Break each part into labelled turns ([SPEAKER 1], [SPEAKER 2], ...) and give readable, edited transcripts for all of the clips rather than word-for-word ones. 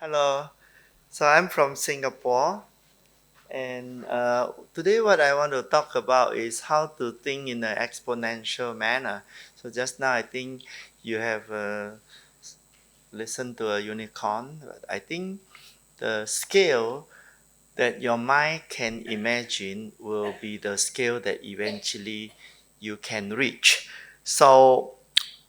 [SPEAKER 1] Hello. So I'm from Singapore, and today what I want to talk about is how to think in an exponential manner. So just now I think you have listened to a unicorn. But I think the scale that your mind can imagine will be the scale that eventually you can reach. So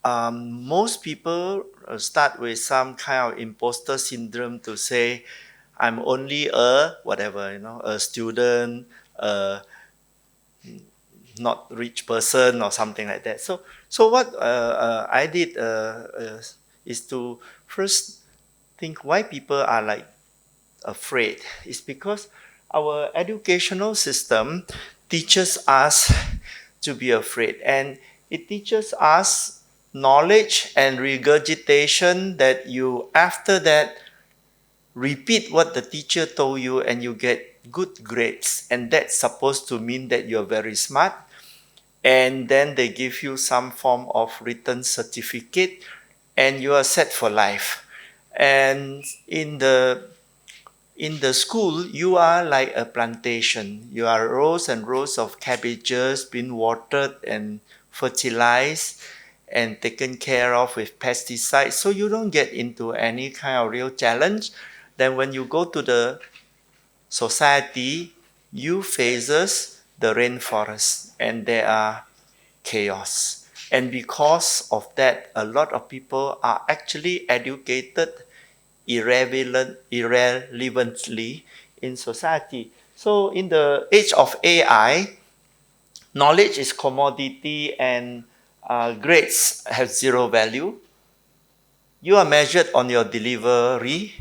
[SPEAKER 1] most people start with some kind of imposter syndrome to say, I'm only a whatever, a student, not rich person or something like that. So what I did is to first think why people are like afraid. It's because our educational system teaches us to be afraid, and it teaches us knowledge and regurgitation that you after that repeat what the teacher told you and you get good grades, and that's supposed to mean that you're very smart, and then they give you some form of written certificate and you are set for life. And in the school, you are like a plantation. You are rows and rows of cabbages being watered and fertilized and taken care of with pesticides. So you don't get into any kind of real challenge. Then when you go to the society, you faces the rainforest and there are chaos. And because of that, a lot of people are actually educated irrelevantly in society. So in the age of AI, knowledge is commodity and grades have zero value. You are measured on your delivery.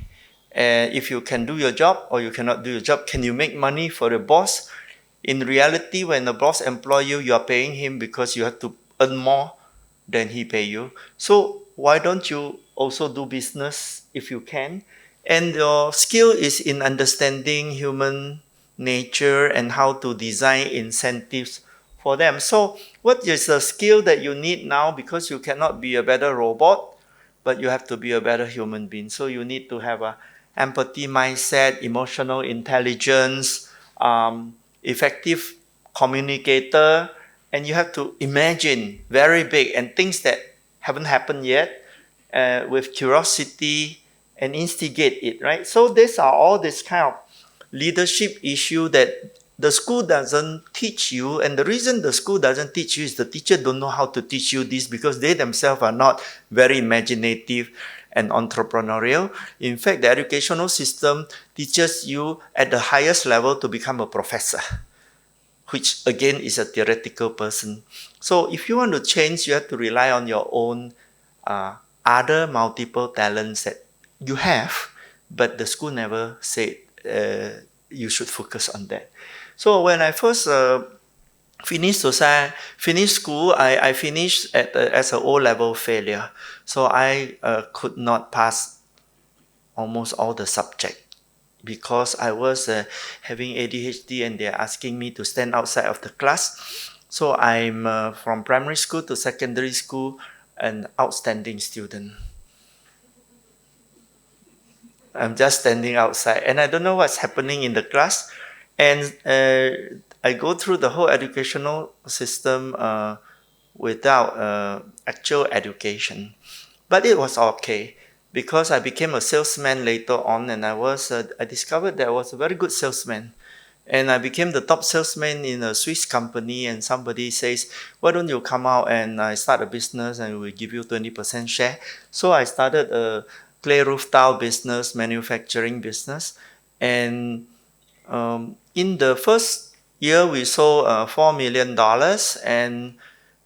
[SPEAKER 1] And if you can do your job or you cannot do your job, can you make money for the boss? In reality, when the boss employ you, you are paying him because you have to earn more than he pay you. So why don't you also do business if you can? And your skill is in understanding human nature and how to design incentives for them. So what is the skill that you need now? Because you cannot be a better robot, but you have to be a better human being. So you need to have a empathy mindset, emotional intelligence, effective communicator, and you have to imagine very big and things that haven't happened yet with curiosity and instigate it, right? So these are all this kind of leadership issue that the school doesn't teach you, and the reason the school doesn't teach you is the teacher don't know how to teach you this because they themselves are not very imaginative and entrepreneurial. In fact, the educational system teaches you at the highest level to become a professor, which again is a theoretical person. So if you want to change, you have to rely on your own uh, other multiple talents that you have, but the school never said you should focus on that. So when I first finished school, I finished as an O-level failure. So I could not pass almost all the subject because I was having ADHD and they're asking me to stand outside of the class. So I'm from primary school to secondary school an outstanding student. I'm just standing outside and I don't know what's happening in the class. And I go through the whole educational system without actual education. But it was okay because I became a salesman later on, and I discovered that I was a very good salesman. And I became the top salesman in a Swiss company, and somebody says, why don't you come out and start a business and we'll give you 20% share. So I started a clay roof tile business, manufacturing business. And in the first year, we sold $4 million, and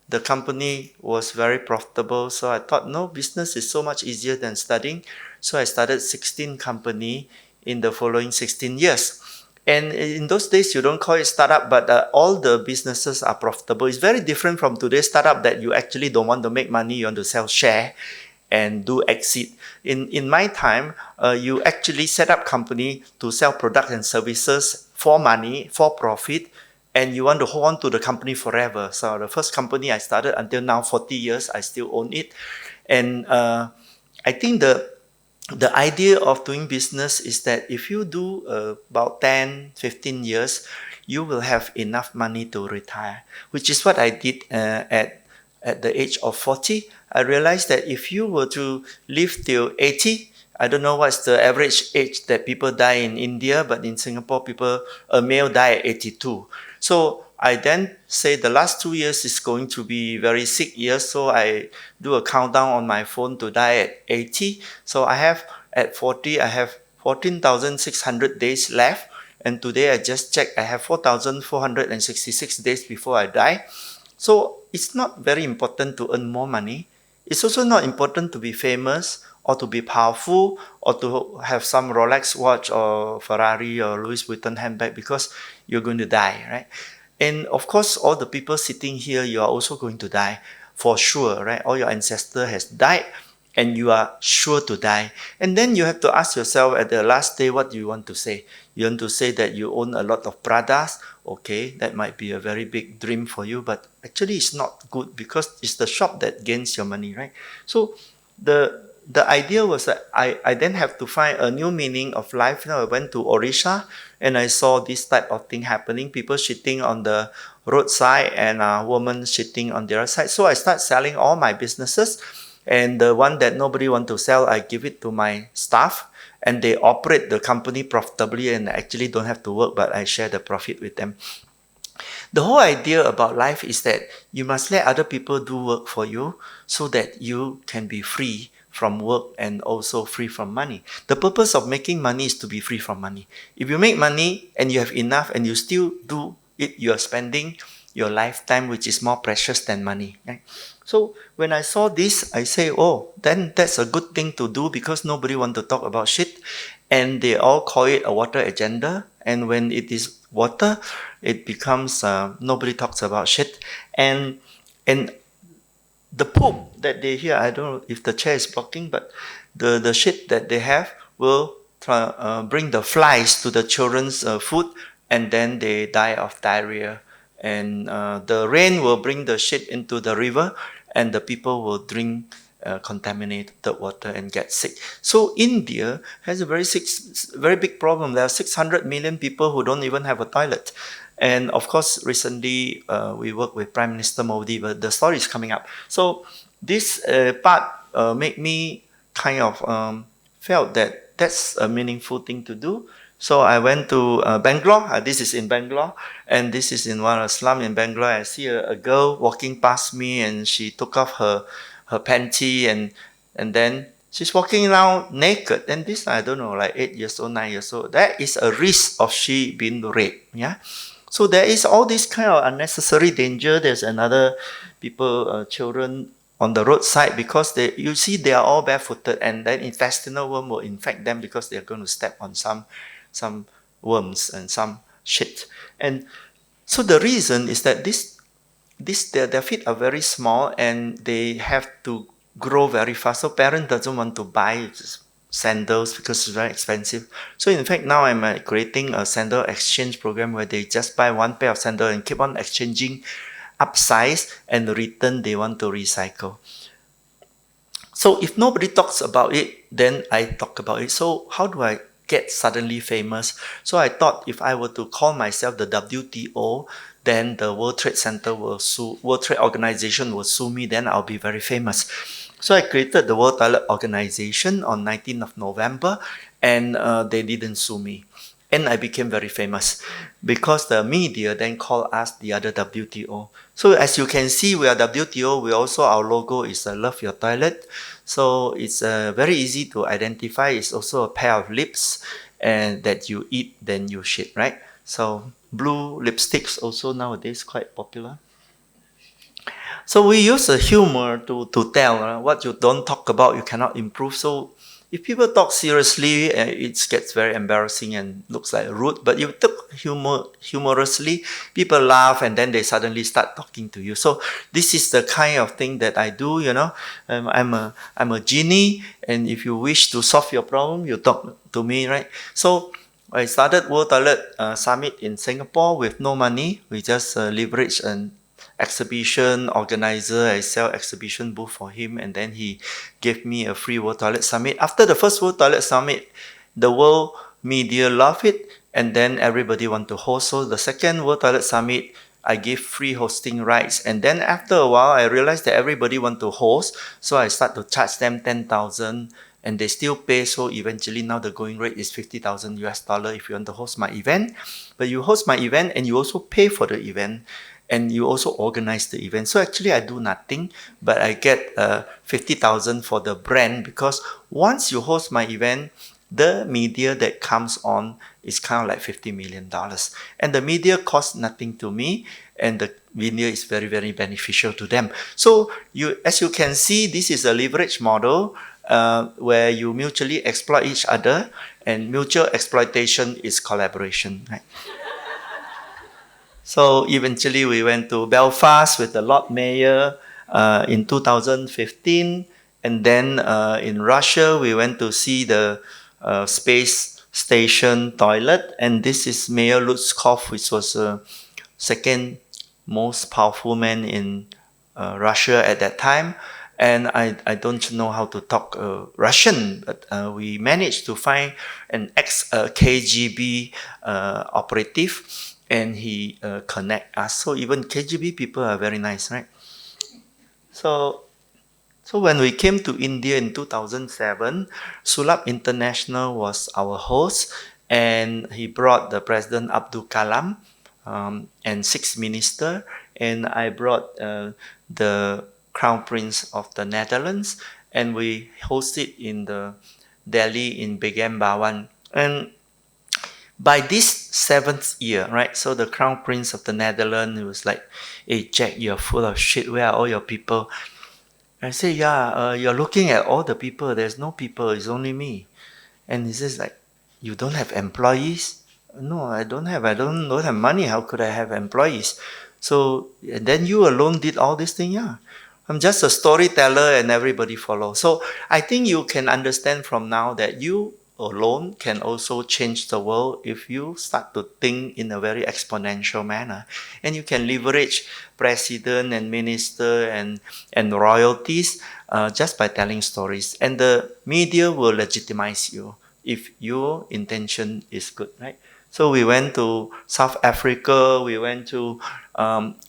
[SPEAKER 1] the company was very profitable. So I thought, no, business is so much easier than studying. So I started 16 company in the following 16 years. And in those days, you don't call it startup, but all the businesses are profitable. It's very different from today's startup that you actually don't want to make money, you want to sell share and do exit. In my time, you actually set up company to sell products and services for money, for profit, and you want to hold on to the company forever. So the first company I started until now, 40 years, I still own it. And I think the idea of doing business is that if you do about 10, 15 years, you will have enough money to retire, which is what I did at the age of 40. I realized that if you were to live till 80, I don't know what's the average age that people die in India, but in Singapore, a male die at 82. So I then say the last 2 years is going to be very sick years. So I do a countdown on my phone to die at 80. So I have at 40, I have 14,600 days left. And today I just checked, I have 4,466 days before I die. So it's not very important to earn more money. It's also not important to be famous or to be powerful or to have some Rolex watch or Ferrari or Louis Vuitton handbag, because you're going to die, right? And of course, all the people sitting here, you are also going to die for sure, right? All your ancestor has died and you are sure to die. And then you have to ask yourself at the last day, what do you want to say? You want to say that you own a lot of Pradas? Okay, that might be a very big dream for you, but actually it's not good because it's the shop that gains your money, right? So the idea was that I then have to find a new meaning of life. Now I went to Orisha and I saw this type of thing happening, people shitting on the roadside and a woman shitting on the other side. So I start selling all my businesses, and the one that nobody want to sell, I give it to my staff, and they operate the company profitably and actually don't have to work, but I share the profit with them. The whole idea about life is that you must let other people do work for you so that you can be free from work and also free from money. The purpose of making money is to be free from money. If you make money and you have enough and you still do it, you are spending your lifetime, which is more precious than money. Right? So when I saw this, I say, oh, then that's a good thing to do because nobody want to talk about shit. And they all call it a water agenda. And when it is water, it becomes nobody talks about shit. And the poop that they hear, I don't know if the chair is blocking, but the shit that they have will bring the flies to the children's food, and then they die of diarrhea. And the rain will bring the shit into the river, and the people will drink contaminated water and get sick. So India has a very big problem. There are 600 million people who don't even have a toilet. And of course, recently we worked with Prime Minister Modi, but the story is coming up. So this part made me kind of felt that that's a meaningful thing to do. So I went to Bangalore. This is in Bangalore, and this is in one of the slum in Bangalore. I see a girl walking past me, and she took off her panty, and then she's walking around naked. And this, I don't know, like 8 years old, 9 years old. That is a risk of she being raped. Yeah. So there is all this kind of unnecessary danger. There's another people, children on the roadside because you see they are all barefooted, and then intestinal worm will infect them because they're going to step on some worms and some shit. And so the reason is that their feet are very small and they have to grow very fast. So parent doesn't want to buy sandals because it's very expensive. So in fact, now I'm creating a sandal exchange program where they just buy one pair of sandals and keep on exchanging upsize, and the return they want to recycle. So if nobody talks about it, then I talk about it. So how do I get suddenly famous? So I thought if I were to call myself the WTO, then the World Trade Organization will sue me, then I'll be very famous. So I created the World Toilet Organization on 19th of November, and they didn't sue me. And I became very famous because the media then called us the other WTO. So as you can see, we are WTO. Our logo is Love Your Toilet. So it's very easy to identify. It's also a pair of lips and that you eat, then you shit, right? So blue lipsticks also nowadays quite popular. So we use a humor to tell what you don't talk about, you cannot improve. So if people talk seriously, it gets very embarrassing and looks like rude. But you talk humorously, people laugh, and then they suddenly start talking to you. So this is the kind of thing that I do. I'm a genie, and if you wish to solve your problem, you talk to me, right? So I started World Toilet Summit in Singapore with no money. We just leveraged exhibition organizer. I sell exhibition booth for him, and then he gave me a free World Toilet Summit. After the first World Toilet Summit, the world media love it, and then everybody want to host. So the second World Toilet Summit, I give free hosting rights, and then after a while, I realized that everybody want to host, so I start to charge them 10,000, and they still pay. So eventually, now the going rate is 50,000 US dollar if you want to host my event. But you host my event, and you also pay for the event, and you also organize the event. So actually, I do nothing, but I get 50,000 for the brand, because once you host my event, the media that comes on is kind of like $50 million. And the media costs nothing to me, and the media is very, very beneficial to them. So as you can see, this is a leverage model where you mutually exploit each other, and mutual exploitation is collaboration. Right? So eventually we went to Belfast with the Lord Mayor in 2015. And then in Russia, we went to see the space station toilet. And this is Mayor Lutskov, which was the second most powerful man in Russia at that time. And I don't know how to talk Russian, but we managed to find an ex-KGB operative, and he connect us. So even KGB people are very nice, right? So when we came to India in 2007, Sulab International was our host, and he brought the President Abdul Kalam and 6 ministers, and I brought the Crown Prince of the Netherlands, and we hosted in the Delhi in Begum Bhawan. And by this 7th year, right? So the Crown Prince of the Netherlands was like, "Hey Jack, you're full of shit. Where are all your people?" I say, "Yeah, you're looking at all the people. There's no people. It's only me." And he says like, "You don't have employees?" "No, I don't have. I don't have money. How could I have employees?" So, and then you alone did all this thing? Yeah. I'm just a storyteller and everybody follows. So I think you can understand from now that you alone can also change the world if you start to think in a very exponential manner. And you can leverage president and minister and royalties just by telling stories. And the media will legitimize you if your intention is good, right? So we went to South Africa, we went to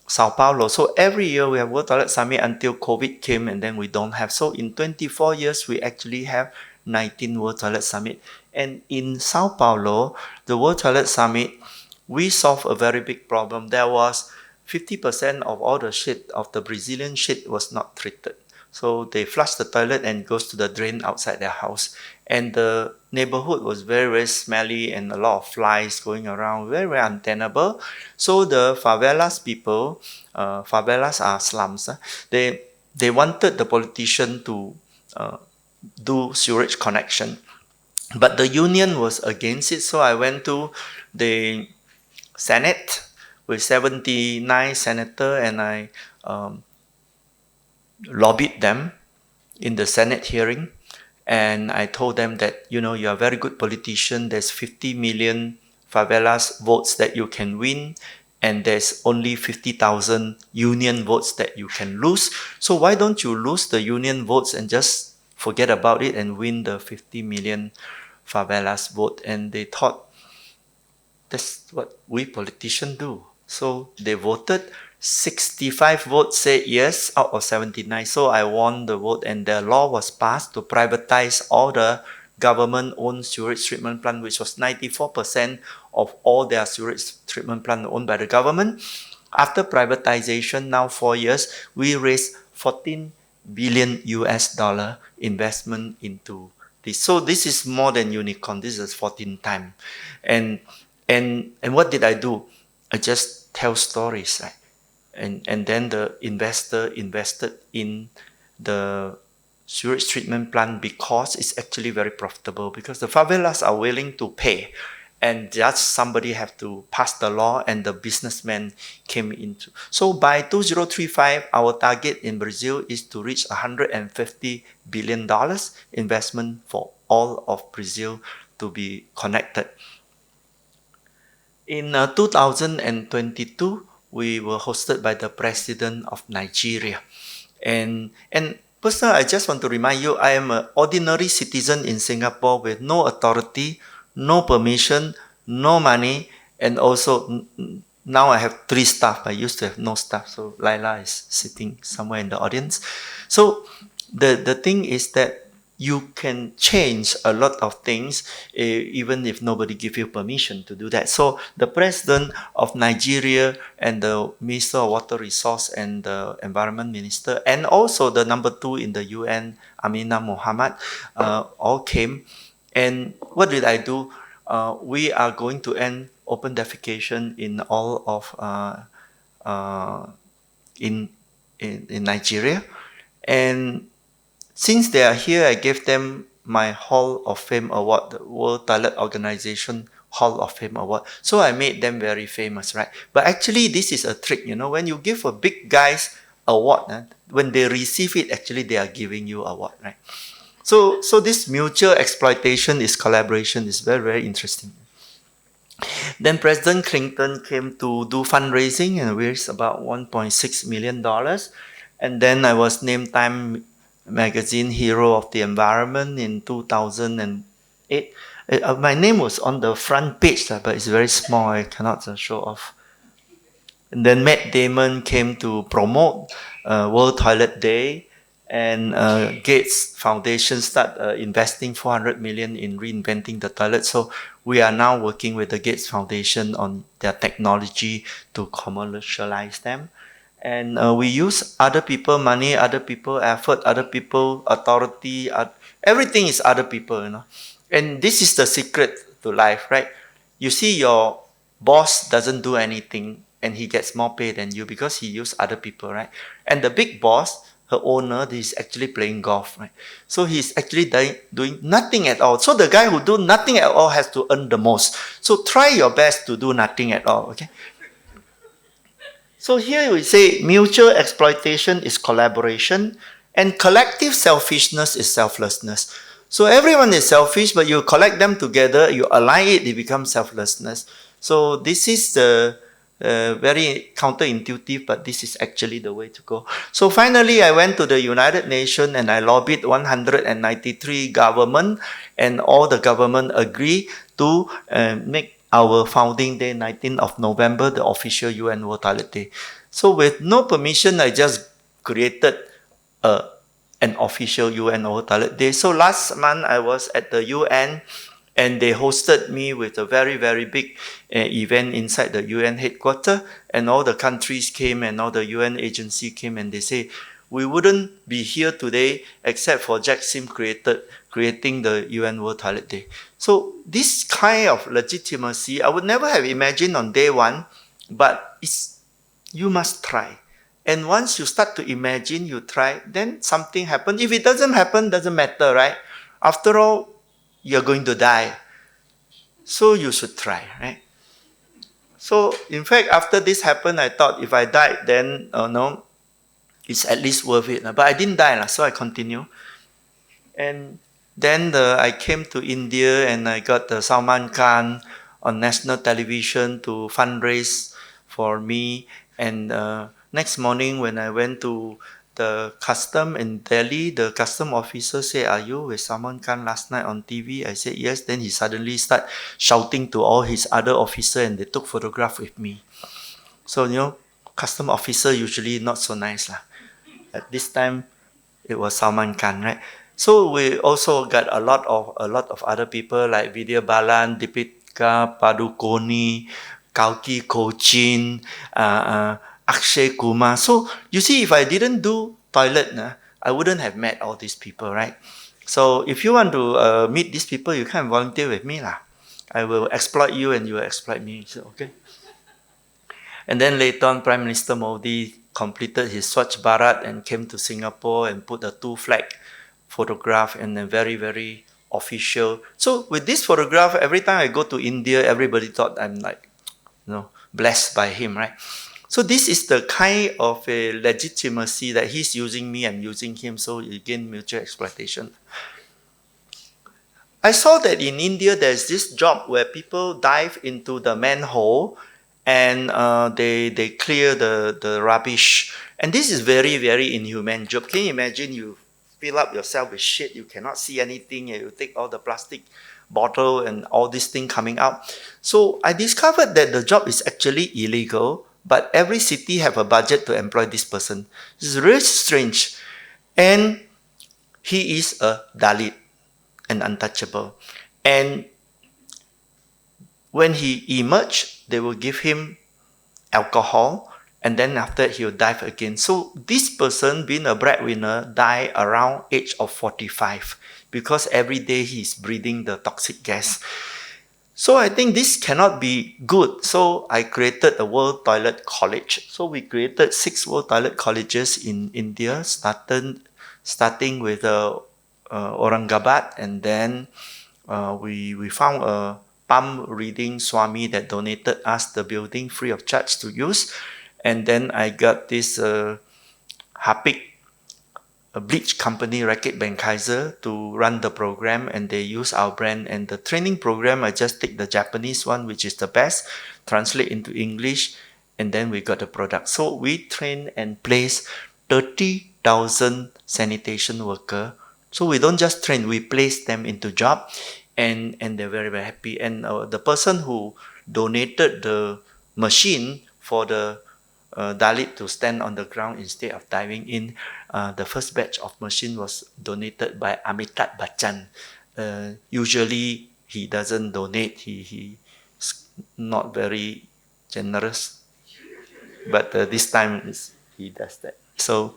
[SPEAKER 1] Sao Paulo. So every year we have World Toilet Summit until COVID came, and then we don't have. So in 24 years, we actually have 19 World Toilet Summit. And in Sao Paulo, the World Toilet Summit, we solved a very big problem. There was 50% of all the shit of the Brazilian shit was not treated. So they flush the toilet and goes to the drain outside their house. And the neighborhood was very, very smelly and a lot of flies going around, very, very untenable. So the favelas people, favelas are slums, they wanted the politician to do sewage connection. But the union was against it, so I went to the Senate with 79 senators, and I lobbied them in the Senate hearing. And I told them that, you're a very good politician. There's 50 million favelas votes that you can win, and there's only 50,000 union votes that you can lose. So why don't you lose the union votes and just forget about it and win the 50 million favelas vote? And they thought that's what we politicians do. So they voted. 65 votes said yes out of 79. So I won the vote, and the law was passed to privatize all the government-owned sewage treatment plant, which was 94% of all their sewage treatment plant owned by the government. After privatization, now 4 years, we raised 14 billion US dollar investment into this. So this is more than unicorn. This is 14 times. And what did I do? I just tell stories, right? And then the investor invested in the sewage treatment plant because it's actually very profitable, because the favelas are willing to pay, and just somebody have to pass the law, and the businessman came into. So by 2035, our target in Brazil is to reach $150 billion investment for all of Brazil to be connected. In 2022, we were hosted by the president of Nigeria. And personally, I just want to remind you, I am an ordinary citizen in Singapore with no authority, no permission, no money, and also now I have 3 staff. I used to have no staff, so Laila is sitting somewhere in the audience. So the thing is that you can change a lot of things even if nobody give you permission to do that. So the president of Nigeria and the Minister of Water Resource and the Environment Minister and also the number 2 in the UN, Amina Mohammed, all came. And what did I do? We are going to end open defecation in all of in Nigeria. And since they are here, I gave them my Hall of Fame award, the World Toilet Organization Hall of Fame award. So I made them very famous, right? But actually, this is a trick, when you give a big guys award, when they receive it, actually they are giving you award, right? So this mutual exploitation is collaboration is very, very interesting. Then President Clinton came to do fundraising and raised about $1.6 million. And then I was named Time Magazine Hero of the Environment in 2008. My name was on the front page, but it's very small. I cannot show off. And then Matt Damon came to promote World Toilet Day, and Gates Foundation start investing 400 million in reinventing the toilet. So we are now working with the Gates Foundation on their technology to commercialize them. And we use other people money, other people effort, other people authority. Everything is other people, And this is the secret to life, right? You see, your boss doesn't do anything, and he gets more pay than you because he used other people, right? And the big boss, her owner, is actually playing golf, right? So he's actually doing nothing at all. So the guy who do nothing at all has to earn the most. So try your best to do nothing at all, okay? So here we say mutual exploitation is collaboration and collective selfishness is selflessness. So everyone is selfish, but you collect them together, you align it, they become selflessness. So this is the very counterintuitive, but this is actually the way to go. So finally, I went to the United Nations and I lobbied 193 government, and all the government agree to make our founding day, 19th of November, the official UN World Toilet Day. So with no permission, I just created an official UN World Toilet Day. So last month, I was at the UN, and they hosted me with a very, very big event inside the UN headquarters. And all the countries came and all the UN agency came, and they say, we wouldn't be here today except for Jack Sim creating the UN World Toilet Day. So this kind of legitimacy, I would never have imagined on day one, but you must try. And once you start to imagine, you try, then something happens. If it doesn't happen, doesn't matter, right? After all, you're going to die. So you should try, right? So in fact, after this happened, I thought if I died, then no, it's at least worth it. But I didn't die, so I continue. And then I came to India and I got the Salman Khan on national television to fundraise for me. And next morning when I went to the custom in Delhi, the custom officer said, are you with Salman Khan last night on TV? I said, yes. Then he suddenly started shouting to all his other officers, and they took photograph with me. So, custom officer usually not so nice. At this time, it was Salman Khan, right? So we also got a lot of other people like Vidya Balan, Deepika Padukone, Kalki Kochin, Akshay Kumar. So you see, if I didn't do toilet, I wouldn't have met all these people, right? So if you want to meet these people, you can volunteer with me. I will exploit you and you will exploit me. So, okay. And then later on, Prime Minister Modi completed his Swachh Bharat and came to Singapore and put a 2-flag photograph and a very, very official. So with this photograph, every time I go to India, everybody thought I'm blessed by him, right? So this is the kind of a legitimacy that he's using me, I'm using him, so again, mutual exploitation. I saw that in India, there's this job where people dive into the manhole and they clear the rubbish. And this is very, very inhumane job. Can you imagine you fill up yourself with shit, you cannot see anything, and you take all the plastic bottle and all this thing coming out. So I discovered that the job is actually illegal, but every city have a budget to employ this person. This is really strange. And he is a Dalit, an untouchable. And when he emerged, they will give him alcohol, and then after he'll dive again. So this person, being a breadwinner, died around age of 45 because every day he's breathing the toxic gas. So I think this cannot be good. So I created a World Toilet College. So we created 6 World Toilet Colleges in India, starting with Aurangabad, and then we found a palm reading Swami that donated us the building free of charge to use. And then I got this Hapik, a bleach company, Racket Benkaiser, to run the program, and they use our brand. And the training program, I just take the Japanese one, which is the best, translate into English, and then we got the product. So we train and place 30,000 sanitation workers. So we don't just train, we place them into job, and they're very, very happy. And the person who donated the machine for the Dalit to stand on the ground instead of diving in, the first batch of machine was donated by Amitabh Bachchan. Usually he doesn't donate, he's not very generous, but this time he does that. So,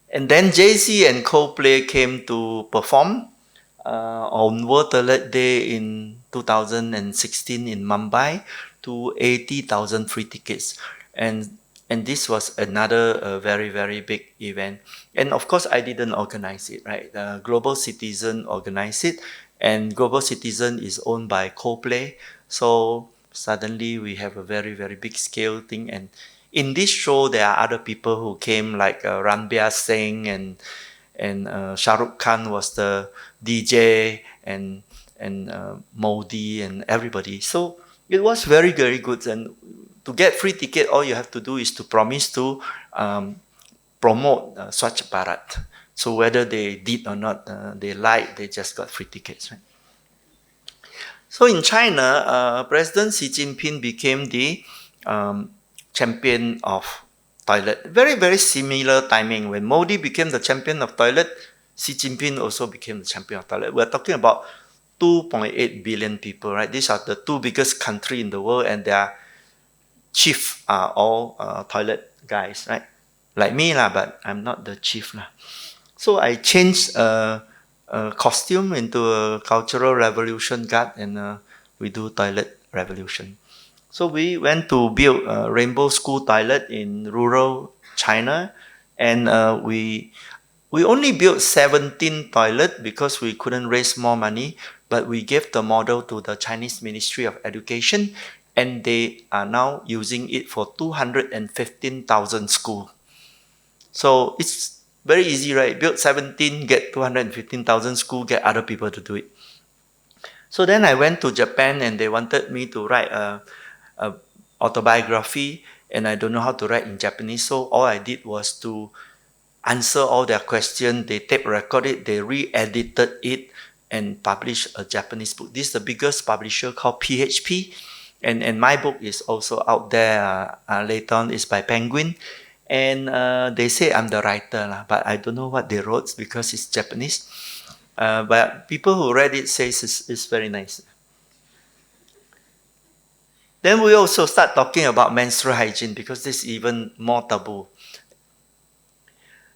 [SPEAKER 1] and then Jay-Z and Coldplay came to perform on World Toilet Day in 2016 in Mumbai, to 80,000 free tickets. And this was another very, very big event. And of course, I didn't organize it, right? Global Citizen organized it, and Global Citizen is owned by Coldplay. So suddenly we have a very, very big scale thing. And in this show, there are other people who came, like Ranbir Singh, and Shah Rukh Khan was the DJ, and Modi and everybody. So it was very, very good. And to get free ticket, all you have to do is to promise to promote Swachh Bharat. So whether they did or not, they lied, they just got free tickets, right? So in China, President Xi Jinping became the champion of toilet. Very, very similar timing. When Modi became the champion of toilet, Xi Jinping also became the champion of toilet. We're talking about 2.8 billion people, right? These are the 2 biggest countries in the world, and their chief are all toilet guys, right? Like me, but I'm not the chief. So I changed a costume into a cultural revolution guard, and we do toilet revolution. So we went to build a rainbow school toilet in rural China, and we only built 17 toilets because we couldn't raise more money, but we gave the model to the Chinese Ministry of Education, and they are now using it for 215,000 schools. So it's very easy, right? Build 17, get 215,000 schools, get other people to do it. So then I went to Japan, and they wanted me to write a autobiography, and I don't know how to write in Japanese. So all I did was to answer all their questions. They tape recorded it, they re-edited it, and published a Japanese book. This is the biggest publisher called PHP, and my book is also out there later on. It's by Penguin, and they say I'm the writer, but I don't know what they wrote because it's Japanese. But people who read it say it's very nice. Then we also start talking about menstrual hygiene because this is even more taboo.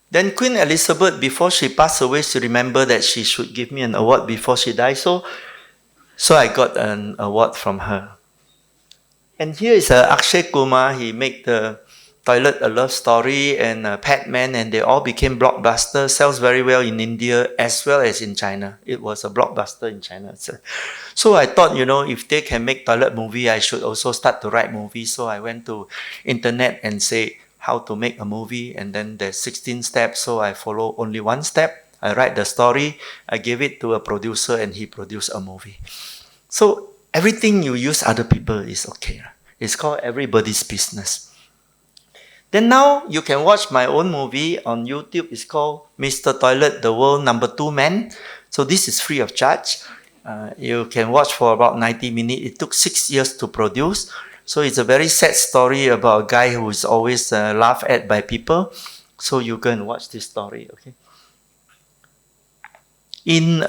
[SPEAKER 1] Then Queen Elizabeth, before she passed away, she remembered that she should give me an award before she died. So I got an award from her. And here is Akshay Kumar. He made the Toilet A Love Story and Padman, and they all became blockbusters. Sells very well in India as well as in China. It was a blockbuster in China. So I thought, if they can make toilet movie, I should also start to write movies. So I went to internet and say how to make a movie, and then there's 16 steps. So I follow only one step. I write the story, I give it to a producer, and he produced a movie. So everything you use other people is okay. It's called Everybody's Business. Then now you can watch my own movie on YouTube. It's called Mr. Toilet, the World #2 Man. So this is free of charge. You can watch for about 90 minutes. It took 6 years to produce. So it's a very sad story about a guy who is always laughed at by people. So you go and watch this story, okay? In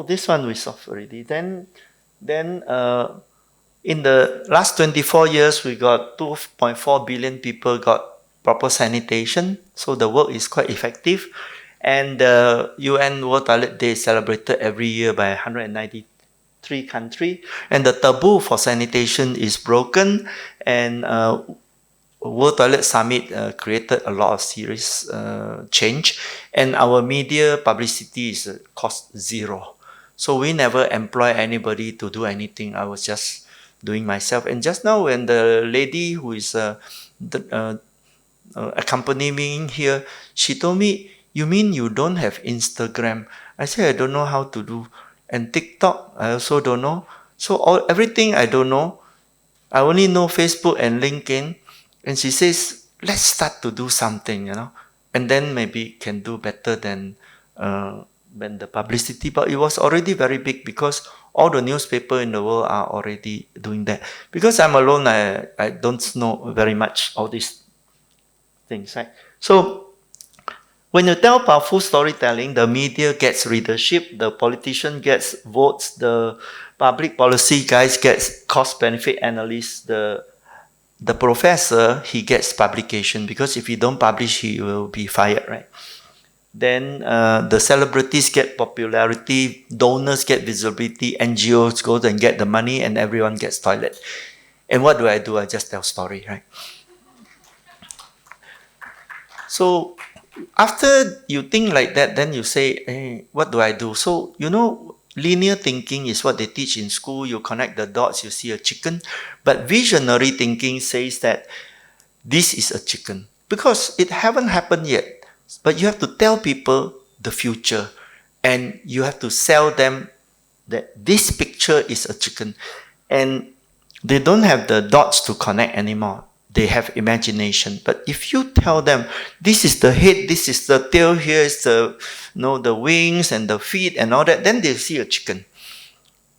[SPEAKER 1] this one we solved already. Then in the last 24 years, we got 2.4 billion people got proper sanitation. So the work is quite effective. And the UN World Toilet Day is celebrated every year by 193 countries. And the taboo for sanitation is broken. And World Toilet Summit created a lot of serious change. And our media publicity is cost zero. So we never employ anybody to do anything. I was just doing myself. And just now when the lady who is accompanying me here, she told me, "You mean you don't have Instagram?" I said, "I don't know how to do." And TikTok, I also don't know. So everything I don't know. I only know Facebook and LinkedIn. And she says, "Let's start to do something, and then maybe can do better than the publicity." But it was already very big because all the newspaper in the world are already doing that. Because I'm alone, I don't know very much all these things, right? So when you tell powerful storytelling, the media gets readership, the politician gets votes, the public policy guys gets cost-benefit analysts, the professor, he gets publication, because if he don't publish, he will be fired, right? Then the celebrities get popularity, donors get visibility, NGOs go and get the money, and everyone gets toilet. And what do? I just tell story, right? So after you think like that, then you say, "Hey, what do I do?" So, linear thinking is what they teach in school. You connect the dots, you see a chicken. But visionary thinking says that this is a chicken. Because it haven't happened yet. But you have to tell people the future. And you have to sell them that this picture is a chicken. And they don't have the dots to connect anymore. They have imagination. But if you tell them, this is the head, this is the tail, here is the wings and the feet and all that, then they see a chicken.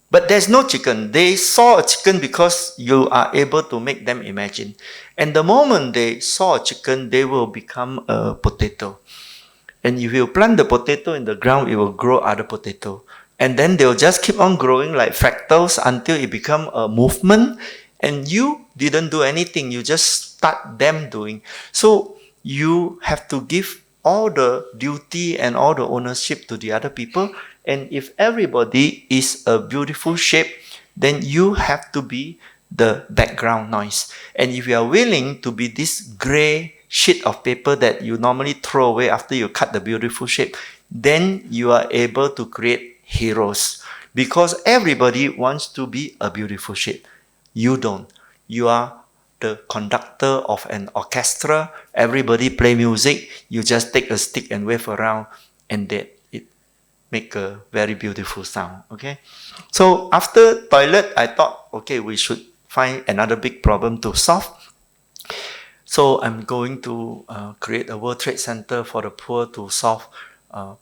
[SPEAKER 1] But there's no chicken. They saw a chicken because you are able to make them imagine. And the moment they saw a chicken, they will become a potato. And if you plant the potato in the ground, it will grow other potato. And then they'll just keep on growing like fractals until it become a movement. And you didn't do anything. You just start them doing. So you have to give all the duty and all the ownership to the other people. And if everybody is a beautiful shape, then you have to be the background noise. And if you are willing to be this gray sheet of paper that you normally throw away after you cut the beautiful shape, then you are able to create heroes. Because everybody wants to be a beautiful shape. You don't. You are the conductor of an orchestra. Everybody play music. You just take a stick and wave around, and that it make a very beautiful sound. Okay. So after toilet, I thought, okay, we should find another big problem to solve. So I'm going to create a World Trade Center for the poor to solve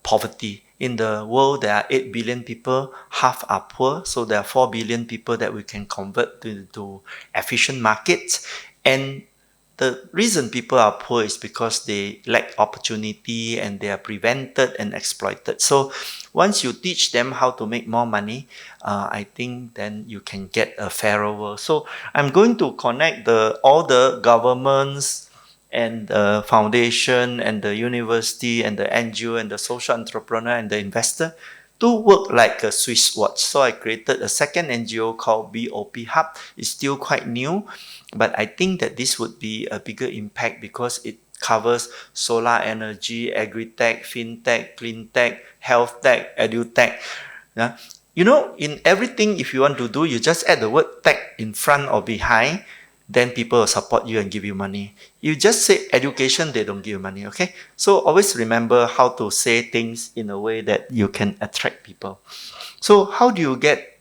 [SPEAKER 1] poverty. In the world, there are 8 billion people, half are poor. So there are 4 billion people that we can convert to efficient markets. And the reason people are poor is because they lack opportunity and they are prevented and exploited. So once you teach them how to make more money, I think then you can get a fairer world. So I'm going to connect all the governments and the foundation and the university and the NGO and the social entrepreneur and the investor to work like a Swiss watch. So I created a second NGO called BOP Hub. It's still quite new, but I think that this would be a bigger impact because it covers solar energy, agri-tech, fintech, clean tech, health tech, edu-tech. Yeah? In everything, if you want to do, you just add the word tech in front or behind, then people will support you and give you money. You just say education, they don't give you money, okay? So always remember how to say things in a way that you can attract people. So how do you get,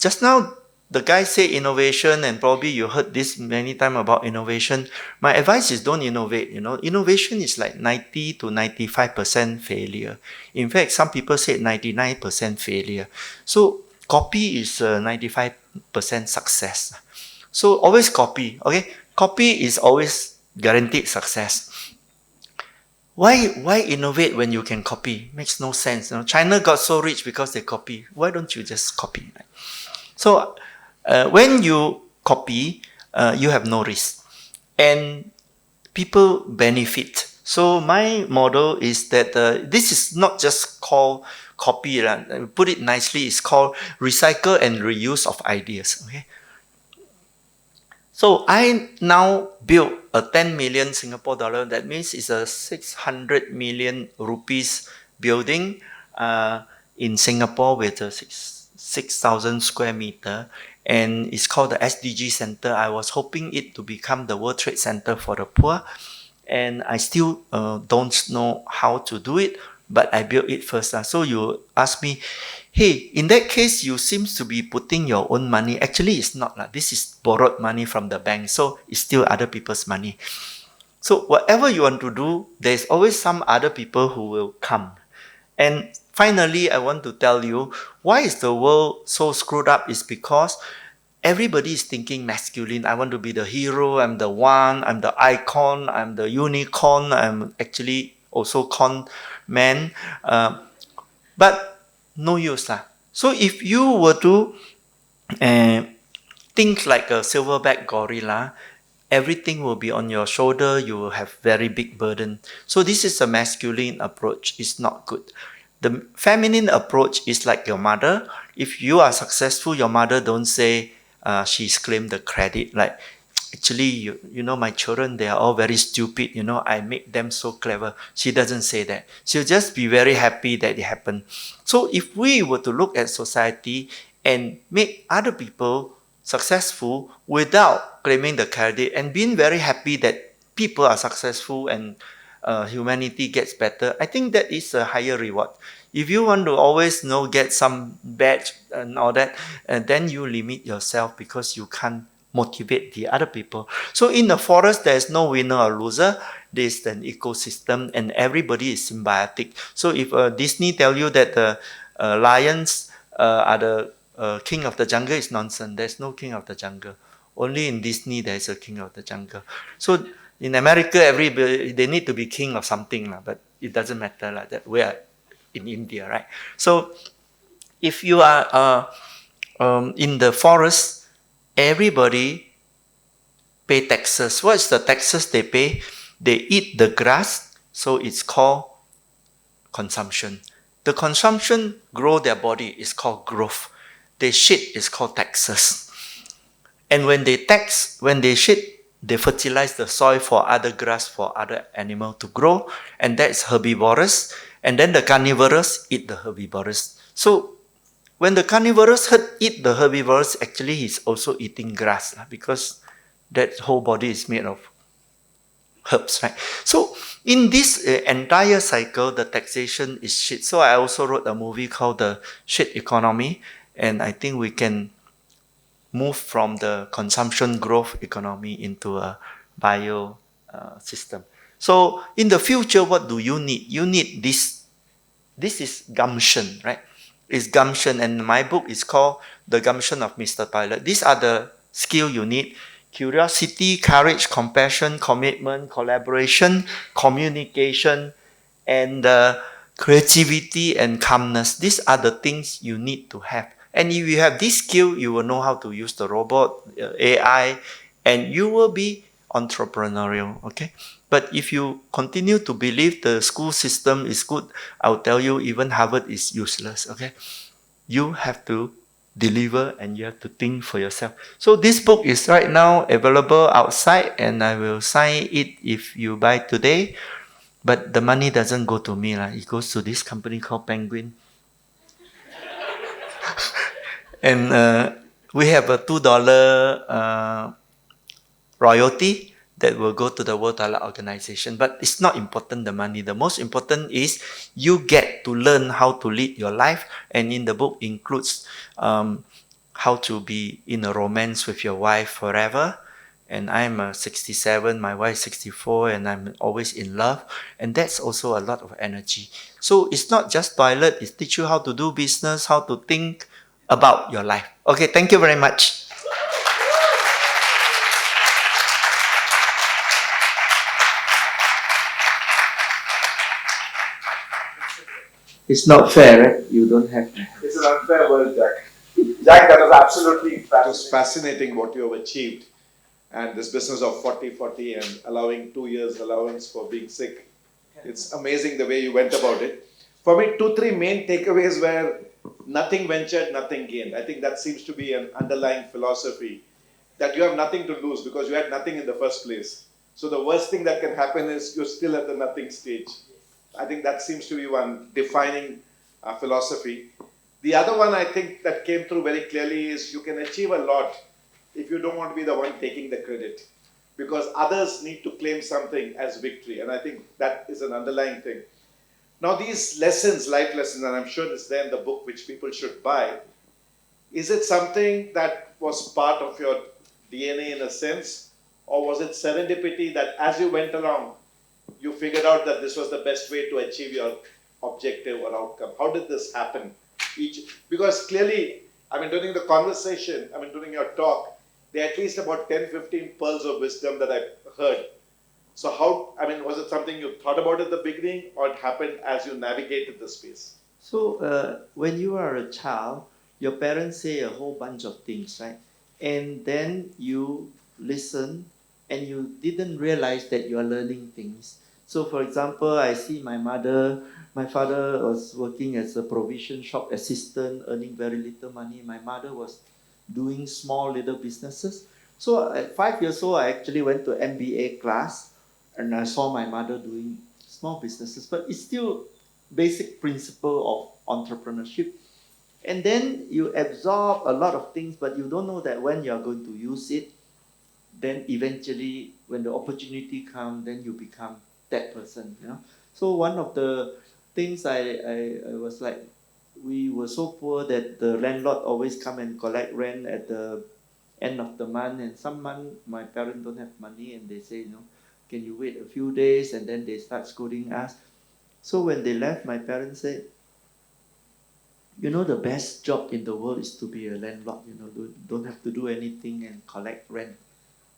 [SPEAKER 1] just now the guy say innovation, and probably you heard this many times about innovation. My advice is don't innovate. Innovation is like 90 to 95% failure. In fact, some people say 99% failure. So copy is 95% success. So always copy. Okay, copy is always guaranteed success. Why innovate when you can copy? Makes no sense. China got so rich because they copy. Why don't you just copy? So when you copy, you have no risk, and people benefit. So my model is that this is not just called copy. Put it nicely, it's called recycle and reuse of ideas. Okay. So I now built a 10 million Singapore dollar. That means it's a 600 million rupees building in Singapore with a 6,000 square meter. And it's called the SDG Center. I was hoping it to become the World Trade Center for the poor. And I still don't know how to do it, but I built it first. So you ask me, hey, in that case, you seem to be putting your own money. Actually, it's not. This is borrowed money from the bank. So it's still other people's money. So whatever you want to do, there's always some other people who will come. And finally, I want to tell you, why is the world so screwed up is because everybody is thinking masculine. I want to be the hero. I'm the one. I'm the icon. I'm the unicorn. I'm actually also con man. But no use. So if you were to think like a silverback gorilla, everything will be on your shoulder. You will have very big burden. So this is a masculine approach. It's not good. The feminine approach is like your mother. If you are successful, your mother don't say she's claimed the credit. Like, actually, my children, they are all very stupid. I make them so clever. She doesn't say that. She'll just be very happy that it happened. So if we were to look at society and make other people successful without claiming the credit and being very happy that people are successful and humanity gets better, I think that is a higher reward. If you want to always get some badge and all that, then you limit yourself because you can't motivate the other people. So in the forest, there's no winner or loser. There's an ecosystem and everybody is symbiotic. So if Disney tell you that the lions are the king of the jungle, it's nonsense. There's no king of the jungle. Only in Disney there's a king of the jungle. So in America, everybody they need to be king of something, but it doesn't matter like that. We are in India, right? So if you are in the forest, everybody pay taxes. What is the taxes they pay? They eat the grass, so it's called consumption. The consumption grow their body is called growth. They shit is called taxes. And when they shit, they fertilize the soil for other grass, for other animal to grow, and that's herbivorous. And then the carnivorous eat the herbivorous. So when the carnivorous eat the herbivorous, actually he's also eating grass because that whole body is made of herbs, right? So in this entire cycle, the taxation is shit. So I also wrote a movie called The Shit Economy, and I think we can move from the consumption growth economy into a bio system. So in the future, what do you need? You need this. This is gumption, right? It's gumption, and my book is called The Gumption of Mr. Toilet. These are the skills you need: curiosity, courage, compassion, commitment, collaboration, communication, and creativity and calmness. These are the things you need to have. And if you have this skill, you will know how to use the robot, AI, and you will be entrepreneurial, okay? But if you continue to believe the school system is good, I'll tell you, even Harvard is useless, okay? You have to deliver and you have to think for yourself. So this book is right now available outside, and I will sign it if you buy today. But the money doesn't go to me. It goes to this company called Penguin. And we have a $2 royalty that will go to the World Toilet Organization. But it's not important, the money. The most important is you get to learn how to lead your life. And in the book includes how to be in a romance with your wife forever. And I'm 67, my wife 64, and I'm always in love. And that's also a lot of energy. So it's not just toilet, it teach you how to do business, how to think about your life. Okay, thank you very much. It's not fair, right? You don't have to.
[SPEAKER 2] It's an unfair world, Jack. Jack, that was absolutely fascinating. It was fascinating what you have achieved. And this business of 40-40 and allowing 2 years allowance for being sick. It's amazing the way you went about it. For me, 2, 3 main takeaways were nothing ventured, nothing gained. I think that seems to be an underlying philosophy that you have nothing to lose because you had nothing in the first place. So the worst thing that can happen is you're still at the nothing stage. I think that seems to be one defining philosophy. The other one I think that came through very clearly is you can achieve a lot if you don't want to be the one taking the credit because others need to claim something as victory. And I think that is an underlying thing. Now, these lessons, life lessons, and I'm sure it's there in the book which people should buy, is it something that was part of your DNA in a sense, or was it serendipity that as you went along, you figured out that this was the best way to achieve your objective or outcome? How did this happen? Because clearly, during the conversation, during your talk, there are at least about 10, 15 pearls of wisdom that I heard. So was it something you thought about at the beginning or it happened as you navigated the space?
[SPEAKER 1] So when you are a child, your parents say a whole bunch of things, right? And then you listen and you didn't realize that you are learning things. So for example, I see my father was working as a provision shop assistant, earning very little money. My mother was doing small little businesses. So at 5 years old, I actually went to MBA class and I saw my mother doing small businesses, but it's still basic principle of entrepreneurship. And then you absorb a lot of things, but you don't know that when you're going to use it, then eventually when the opportunity comes, then you become that person, you know. So one of the things I was like, we were so poor that the landlord always come and collect rent at the end of the month, and some month my parents don't have money and they say, you know, can you wait a few days, and then they start scolding us. So when they left, my parents said, you know, the best job in the world is to be a landlord, you know, don't have to do anything and collect rent.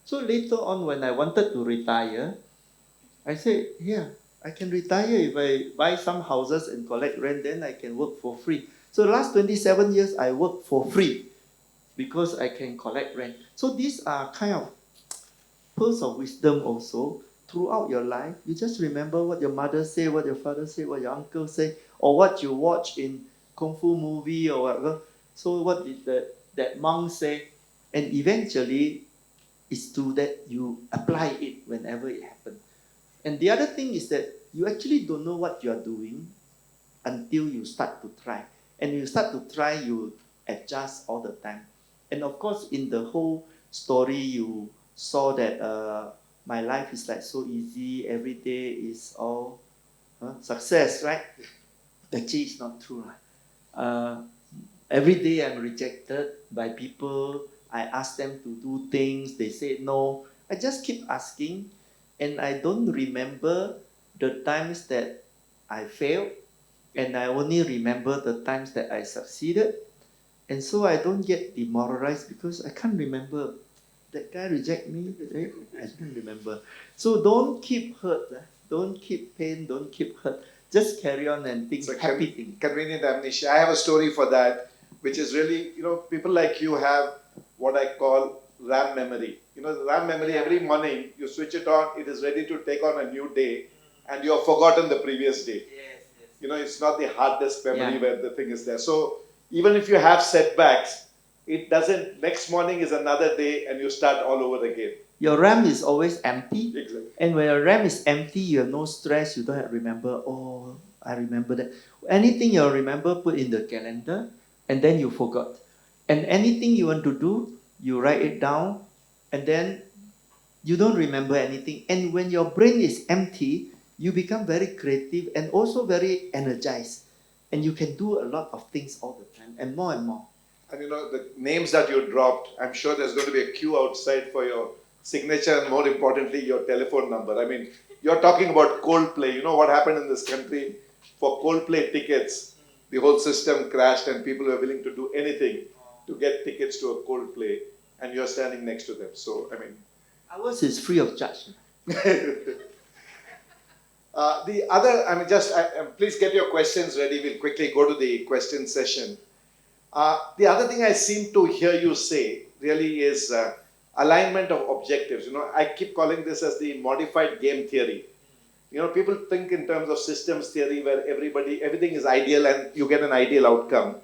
[SPEAKER 1] So later on, when I wanted to retire, I said, yeah, I can retire if I buy some houses and collect rent, then I can work for free. So the last 27 years, I work for free because I can collect rent. So these are kind of pearls of wisdom also throughout your life. You just remember what your mother say, what your father say, what your uncle say, or what you watch in kung fu movie or whatever. So what did that monk say? And eventually, it's to that you apply it whenever it happens. And the other thing is that you actually don't know what you are doing until you start to try. And you start to try, you adjust all the time. And of course, in the whole story, you saw that my life is like so easy. Every day is all success, right? Actually, it's not true. Every day I'm rejected by people. I ask them to do things. They say no. I just keep asking. And I don't remember the times that I failed. And I only remember the times that I succeeded. And so I don't get demoralized because I can't remember. That guy reject me. I can't remember. So don't keep hurt. Don't keep pain. Don't keep hurt. Just carry on and think happy things.
[SPEAKER 2] Convenient amnesia. I have a story for that, which is really, people like you have what I call RAM memory. The RAM memory, every morning you switch it on, it is ready to take on a new day, and you have forgotten the previous day. It's not the hard disk memory where the thing is there. So even if you have setbacks, it doesn't, next morning is another day and you start all over again.
[SPEAKER 1] Your RAM is always empty.
[SPEAKER 2] Exactly.
[SPEAKER 1] And when your RAM is empty, you have no stress, you don't have to remember, oh, I remember that. Anything you remember, put in the calendar, and then you forgot. And anything you want to do, you write it down, and then you don't remember anything. And when your brain is empty, you become very creative and also very energized. And you can do a lot of things all the time, and more and more.
[SPEAKER 2] And the names that you dropped, I'm sure there's going to be a queue outside for your signature and more importantly, your telephone number. I mean, you're talking about Coldplay. You know what happened in this country for Coldplay tickets? The whole system crashed and people were willing to do anything to get tickets to a Coldplay, and you're standing next to them. So, I mean,
[SPEAKER 1] Ours is free of charge.
[SPEAKER 2] the other, I mean, please get your questions ready. We'll quickly go to the question session. The other thing I seem to hear you say really is alignment of objectives. I keep calling this as the modified game theory. People think in terms of systems theory where everything is ideal and you get an ideal outcome.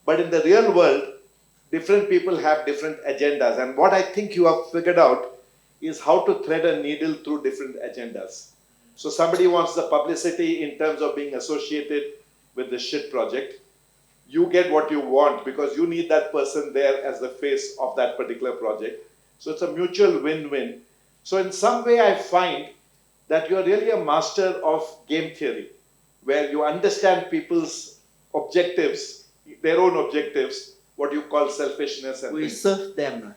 [SPEAKER 2] But in the real world, different people have different agendas. And what I think you have figured out is how to thread a needle through different agendas. So somebody wants the publicity in terms of being associated with the shit project. You get what you want because you need that person there as the face of that particular project. So it's a mutual win-win. So in some way I find that you're really a master of game theory, where you understand people's objectives, their own objectives, what you call selfishness and
[SPEAKER 1] We
[SPEAKER 2] things.
[SPEAKER 1] serve them.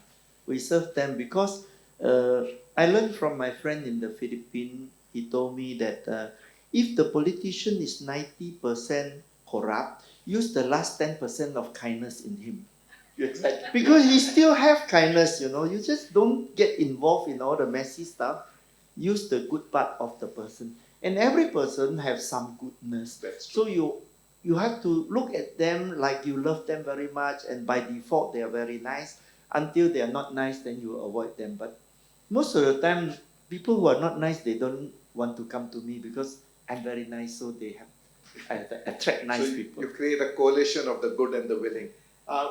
[SPEAKER 1] We serve them because I learned from my friend in the Philippines. He told me that if the politician is 90% corrupt, use the last 10% of kindness in him.
[SPEAKER 2] Exactly.
[SPEAKER 1] Because he still have kindness, You just don't get involved in all the messy stuff. Use the good part of the person. And every person has some goodness.
[SPEAKER 2] That's true.
[SPEAKER 1] So you have to look at them like you love them very much, and by default they are very nice. Until they are not nice, then you avoid them. But most of the time, people who are not nice, they don't want to come to me because I'm very nice, so I attract nice
[SPEAKER 2] So
[SPEAKER 1] people.
[SPEAKER 2] you create a coalition of the good and the willing.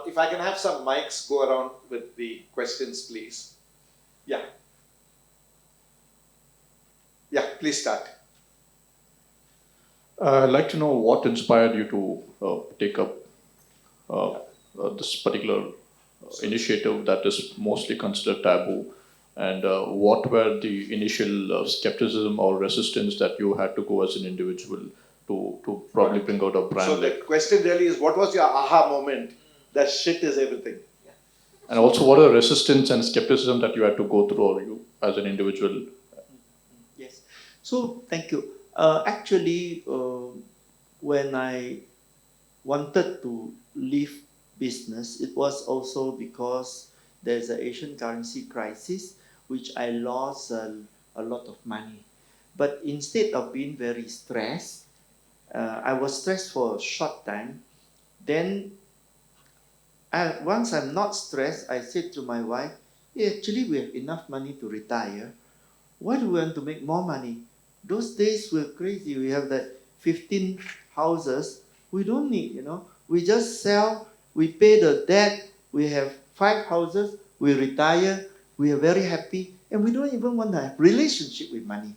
[SPEAKER 2] If I can have some mics go around with the questions, please. Yeah. Yeah, please start.
[SPEAKER 3] I'd like to know what inspired you to take up this particular initiative that is mostly considered taboo, and what were the initial skepticism or resistance that you had to go as an individual to probably bring out a brand?
[SPEAKER 2] So the question really is, what was your aha moment that shit is everything?
[SPEAKER 3] And also, what are the resistance and skepticism that you had to go through, or you as an individual?
[SPEAKER 1] Yes. So thank you. Actually, when I wanted to leave business, it was also because there's an Asian currency crisis, which I lost a lot of money. But instead of being very stressed, I was stressed for a short time. Then, once I'm not stressed, I said to my wife, hey, actually, we have enough money to retire. Why do we want to make more money? Those days were crazy. We have that 15 houses. We don't need, We just sell, we pay the debt, we have 5 houses, we retire, we are very happy, and we don't even want to have relationship with money.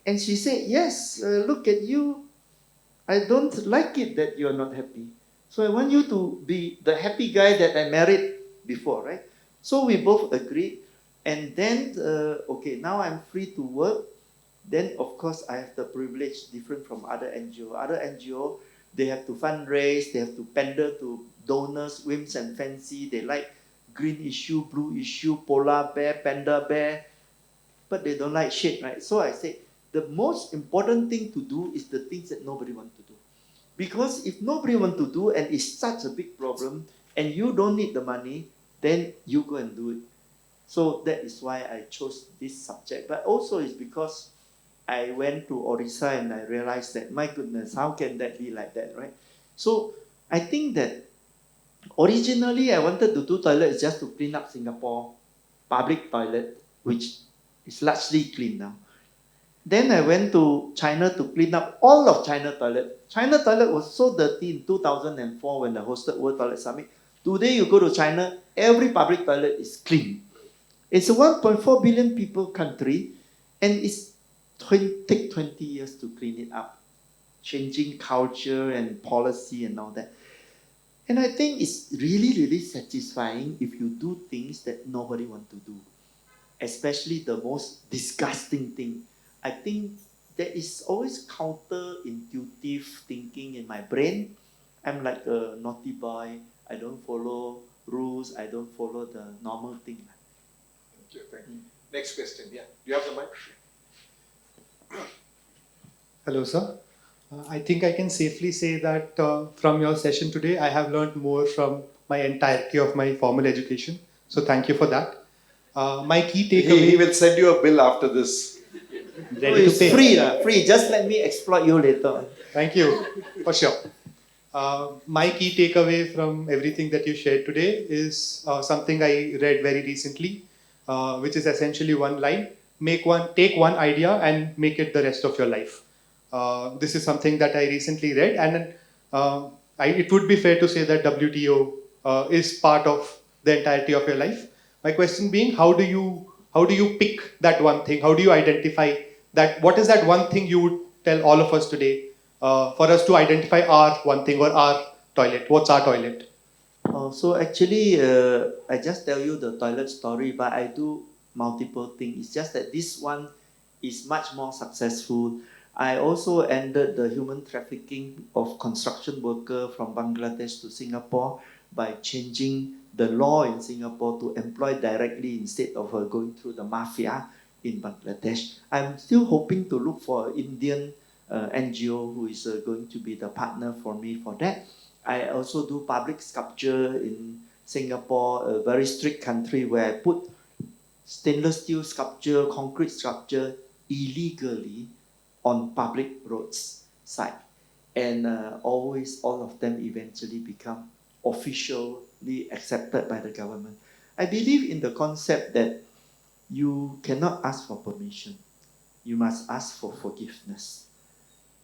[SPEAKER 1] And she said, yes, look at you. I don't like it that you're not happy. So I want you to be the happy guy that I married before, right? So we both agreed. And then, okay, now I'm free to work. Then, of course, I have the privilege different from other NGO. Other NGO, they have to fundraise, they have to pander to donors, whims and fancy. They like green issue, blue issue, polar bear, panda bear, but they don't like shit, right? So I said, the most important thing to do is the things that nobody wants to do. Because if nobody wants to do and it's such a big problem and you don't need the money, then you go and do it. So that is why I chose this subject. But also it's because I went to Orissa and I realized that, my goodness, how can that be like that, right? So I think that originally I wanted to do toilets just to clean up Singapore public toilet, which is largely clean now. Then I went to China to clean up all of China toilet. China toilet was so dirty in 2004 when I hosted World Toilet Summit. Today you go to China, every public toilet is clean. It's a 1.4 billion people country, and it's take 20 years to clean it up, changing culture and policy and all that. And I think it's really, really satisfying if you do things that nobody wants to do, especially the most disgusting thing. I think there is always counterintuitive thinking in my brain. I'm like a naughty boy. I don't follow rules. I don't follow the normal thing.
[SPEAKER 2] Thank you. Thank you. Next question. Yeah. Do you have the mic?
[SPEAKER 4] Hello, sir. I think I can safely say that from your session today, I have learned more from my entirety of my formal education. So thank you for that. My key takeaway.
[SPEAKER 2] He will send you a bill after this.
[SPEAKER 4] Ready to
[SPEAKER 1] it's
[SPEAKER 4] pay.
[SPEAKER 1] free, free. Just let me exploit you later.
[SPEAKER 4] Thank you, for sure. My key takeaway from everything that you shared today is something I read very recently, which is essentially one line: take one idea and make it the rest of your life. This is something that I recently read, and it would be fair to say that WTO is part of the entirety of your life. My question being, how do you pick that one thing? How do you identify that? What is that one thing you would tell all of us today for us to identify our one thing or our toilet? What's our toilet?
[SPEAKER 1] So actually, I just tell you the toilet story, but I do multiple things. It's just that this one is much more successful. I also ended the human trafficking of construction worker from Bangladesh to Singapore by changing the law in Singapore to employ directly instead of going through the mafia in Bangladesh. I'm still hoping to look for an Indian NGO who is going to be the partner for me for that. I also do public sculpture in Singapore, a very strict country where I put stainless steel sculpture, concrete sculpture illegally on public roads side. And always all of them eventually become officially accepted by the government. I believe in the concept that you cannot ask for permission. You must ask for forgiveness.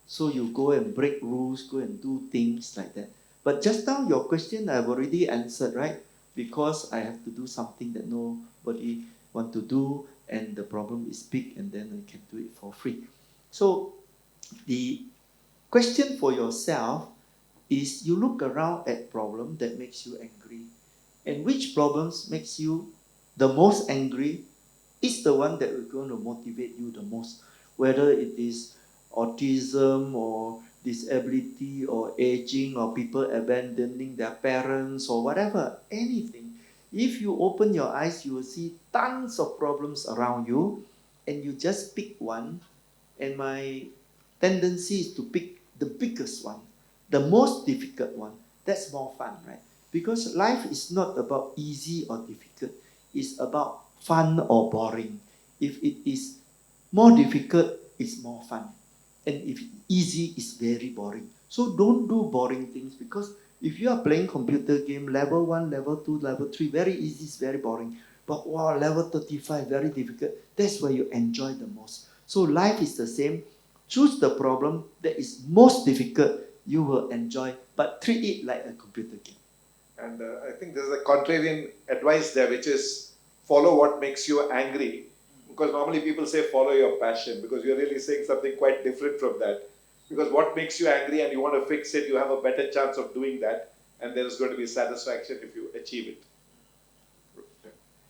[SPEAKER 1] So you go and break rules, go and do things like that. But just now, your question I've already answered, right? Because I have to do something that nobody want to do, and the problem is big, and then I can do it for free. So the question for yourself is you look around at problem that makes you angry, and which problems makes you the most angry is the one that is going to motivate you the most, whether it is autism or disability or aging or people abandoning their parents or whatever, anything. If you open your eyes, you will see tons of problems around you, and you just pick one. And my tendency is to pick the biggest one, the most difficult one. That's more fun, right? Because life is not about easy or difficult. It's about fun or boring. If it is more difficult, it's more fun. And if easy, it's very boring. So don't do boring things, because if you are playing computer game, level 1, level 2, level 3, very easy, it's very boring. But wow, level 35, very difficult. That's where you enjoy the most. So life is the same. Choose the problem that is most difficult, you will enjoy, but treat it like a computer game.
[SPEAKER 2] And I think there's a contrarian advice there, which is follow what makes you angry. Because normally people say follow your passion, because you're really saying something quite different from that. Because what makes you angry and you want to fix it, you have a better chance of doing that, and there is going to be satisfaction if you achieve it.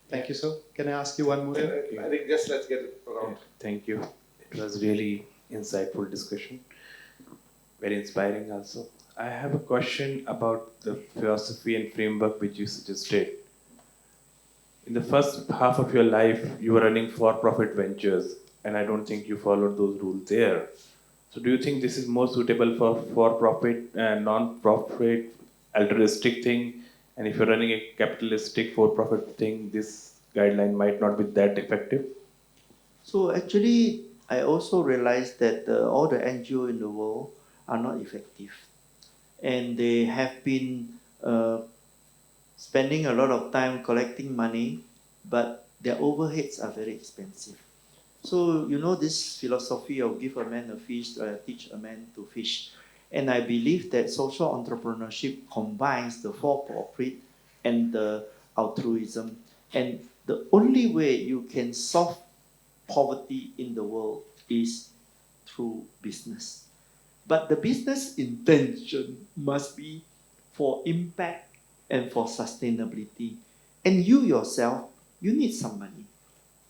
[SPEAKER 4] Thank you, sir. Can I ask you one more?
[SPEAKER 2] I think just let's get it around.
[SPEAKER 5] Thank you. It was really insightful discussion. Very inspiring also. I have a question about the philosophy and framework which you suggested. In the first half of your life, you were running for-profit ventures, and I don't think you followed those rules there. So do you think this is more suitable for profit and non-profit altruistic thing? And if you're running a capitalistic for-profit thing, this guideline might not be that effective?
[SPEAKER 1] So actually, I also realized that all the NGO in the world are not effective. And they have been spending a lot of time collecting money, but their overheads are very expensive. So, you know, this philosophy of give a man a fish, teach a man to fish. And I believe that social entrepreneurship combines the for-profit and the altruism. And the only way you can solve poverty in the world is through business. But the business intention must be for impact and for sustainability. And you yourself, you need some money.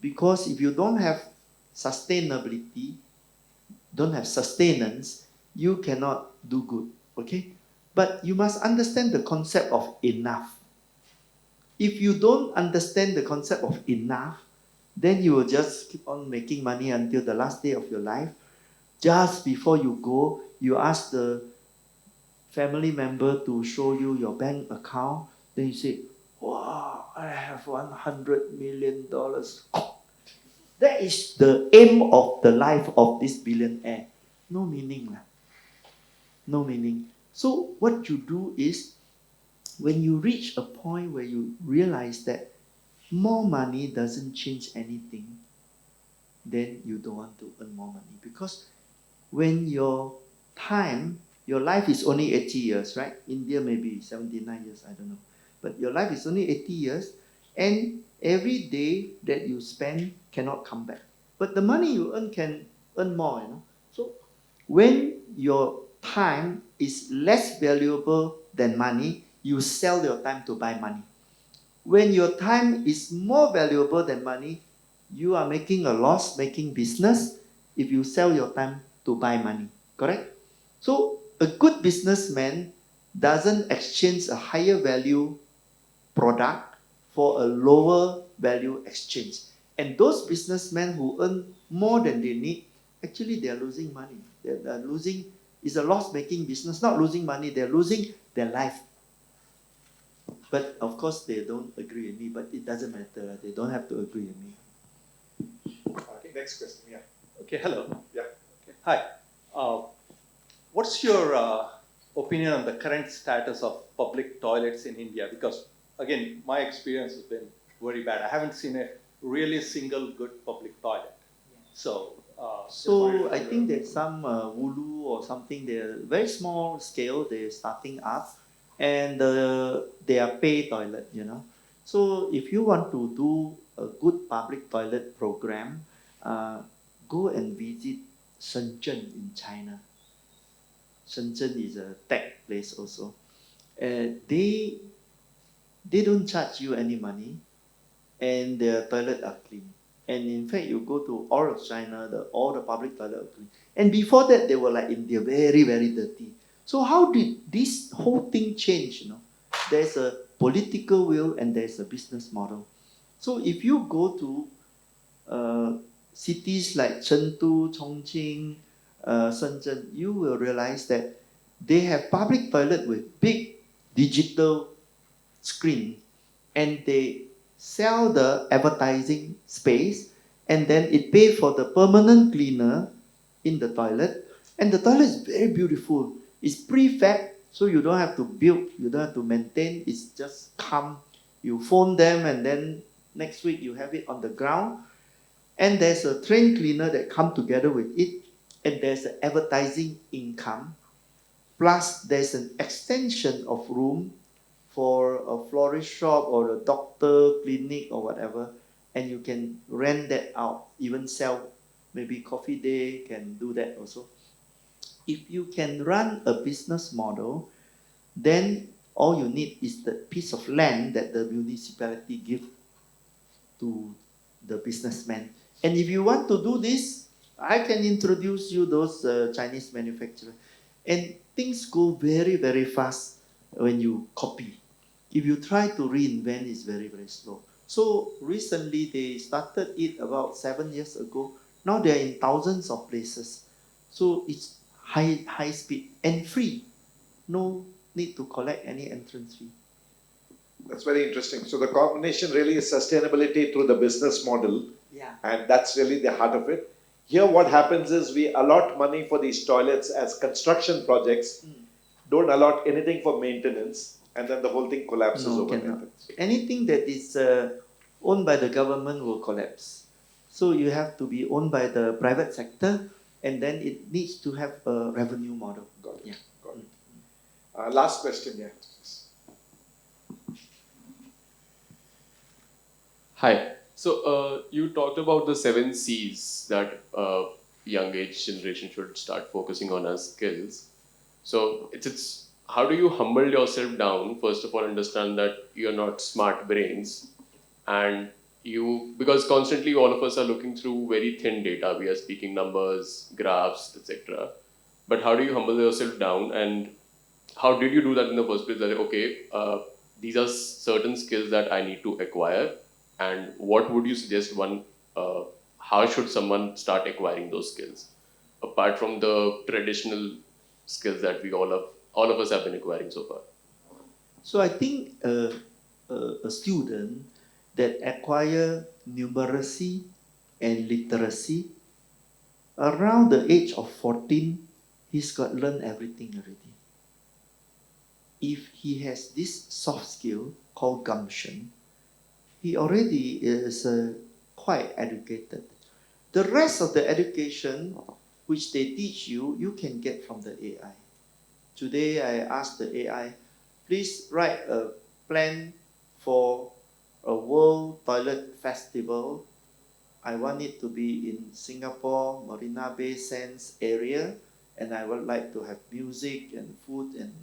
[SPEAKER 1] Because if you don't have sustainability, don't have sustenance, you cannot do good. Okay? But you must understand the concept of enough. If you don't understand the concept of enough, then you will just keep on making money until the last day of your life. Just before you go, you ask the family member to show you your bank account. Then you say, wow, I have $100 million. That is the aim of the life of this billionaire. No meaning. No meaning. So what you do is, when you reach a point where you realize that more money doesn't change anything, then you don't want to earn more money. Because when your life is only 80 years, right? India maybe 79 years, I don't know. But your life is only 80 years, and every day that you spend cannot come back. But the money you earn can earn more. So when your time is less valuable than money, you sell your time to buy money. When your time is more valuable than money, you are making a loss making business if you sell your time to buy money. Correct? So a good businessman doesn't exchange a higher value product for a lower value exchange. And those businessmen who earn more than they need, actually they are losing money. They're losing, it's a loss making business, not losing money, they're losing their life. But of course, they don't agree with me, but it doesn't matter. They don't have to agree with me.
[SPEAKER 2] Okay, next question, yeah.
[SPEAKER 6] Okay, hello.
[SPEAKER 2] Yeah.
[SPEAKER 6] Okay. Hi. What's your opinion on the current status of public toilets in India? Because, again, my experience has been very bad. I haven't seen a really single good public toilet. So,
[SPEAKER 1] So I think there's some Wulu or something, they're very small scale, they're starting up, and they are pay toilet. So if you want to do a good public toilet program, go and visit Shenzhen in China. Shenzhen is a tech place also. They don't charge you any money, and their toilet are clean. And in fact, you go to all of China, all the public toilet are clean. And before that, they were like India, very, very dirty. So how did this whole thing change? There's a political will and there's a business model. So if you go to cities like Chengdu, Chongqing, Shenzhen, you will realize that they have public toilet with big digital screen, and they sell the advertising space, and then it pay for the permanent cleaner in the toilet, and the toilet is very beautiful. It's prefab, so you don't have to build, you don't have to maintain, it's just come, you phone them, and then next week you have it on the ground, and there's a train cleaner that come together with it, and there's an advertising income, plus there's an extension of room for a florist shop or a doctor clinic or whatever, and you can rent that out, even sell, maybe coffee day can do that also. If you can run a business model, then all you need is the piece of land that the municipality give to the businessman. And if you want to do this, I can introduce you those Chinese manufacturers. And things go very, very fast when you copy. If you try to reinvent, it's very, very slow. So recently they started it about 7 years ago. Now they're in thousands of places. So it's high speed and free. No need to collect any entrance fee.
[SPEAKER 2] That's very interesting. So the combination really is sustainability through the business model,
[SPEAKER 1] Yeah.
[SPEAKER 2] and that's really the heart of it. Here, what happens is we allot money for these toilets as construction projects, don't allot anything for maintenance, and then the whole thing collapses
[SPEAKER 1] No,
[SPEAKER 2] overnight.
[SPEAKER 1] cannot. Anything that is owned by the government will collapse. So you have to be owned by the private sector, and then it needs to have a revenue model.
[SPEAKER 2] Got it.
[SPEAKER 1] Yeah.
[SPEAKER 2] Got it. Last question, yeah.
[SPEAKER 7] Hi. So you talked about the 7 C's that young age generation should start focusing on as skills. So it's how do you humble yourself down? First of all, understand that you're not smart brains, and you because constantly all of us are looking through very thin data. We are speaking numbers, graphs, etc. But how do you humble yourself down, and how did you do that in the first place? That okay, these are certain skills that I need to acquire, and what would you suggest how should someone start acquiring those skills apart from the traditional skills that all of us have been acquiring so far?
[SPEAKER 1] So I think a student that acquire numeracy and literacy around the age of 14, he's got learned everything already. If he has this soft skill called gumption, he already is quite educated. The rest of the education which they teach you, you can get from the AI. Today I asked the AI, please write a plan for a World Toilet Festival. I want it to be in Singapore, Marina Bay Sands area, and I would like to have music and food and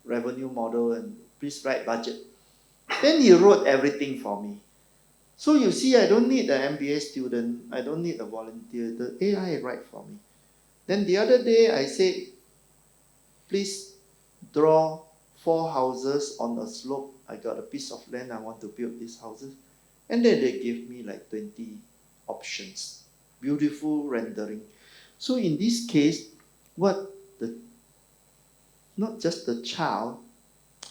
[SPEAKER 1] revenue model, and please write budget. Then he wrote everything for me. So you see, I don't need an MBA student, I don't need a volunteer, the AI write for me. Then the other day I said, please draw 4 houses on a slope. I got a piece of land, I want to build these houses. And then they gave me like 20 options. Beautiful rendering. So in this case, not just the child,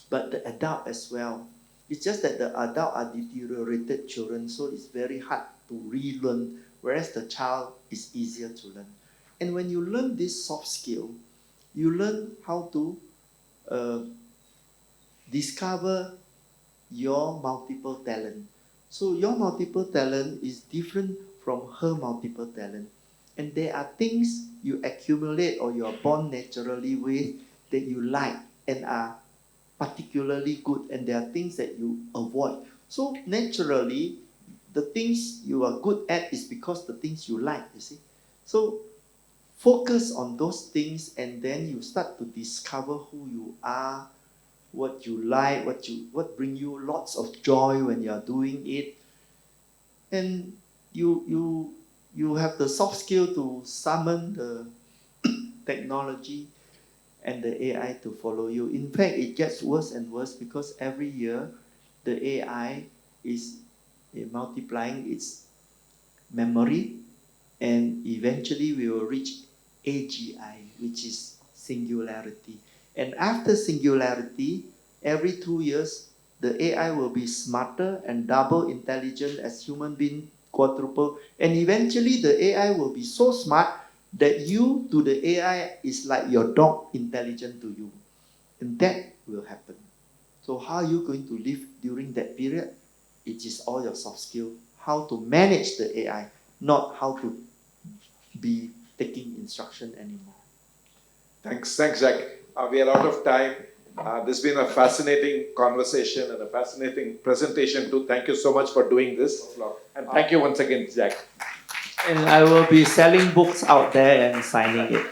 [SPEAKER 1] but the adult as well. It's just that the adult are deteriorated children, so it's very hard to relearn, whereas the child is easier to learn. And when you learn this soft skill, you learn how to discover your multiple talent. So your multiple talent is different from her multiple talent. And there are things you accumulate or you are born naturally with that you like and are particularly good, and there are things that you avoid. So naturally, the things you are good at is because the things you like, you see. So focus on those things, and then you start to discover who you are, what you like, what bring you lots of joy when you are doing it. And you have the soft skill to summon the technology and the AI to follow you. In fact, it gets worse and worse because every year the AI is multiplying its memory, and eventually we will reach AGI, which is singularity. And after singularity, every 2 years, the AI will be smarter and double intelligent as human being, quadruple. And eventually the AI will be so smart that you to the AI is like your dog intelligent to you. And that will happen. So how are you going to live during that period? It is all your soft skill. How to manage the AI, not how to be taking instruction anymore.
[SPEAKER 2] Thanks, Jack. We are out of time. This has been a fascinating conversation and a fascinating presentation too. Thank you so much for doing this. And thank you once again, Jack.
[SPEAKER 1] And I will be selling books out there and signing it.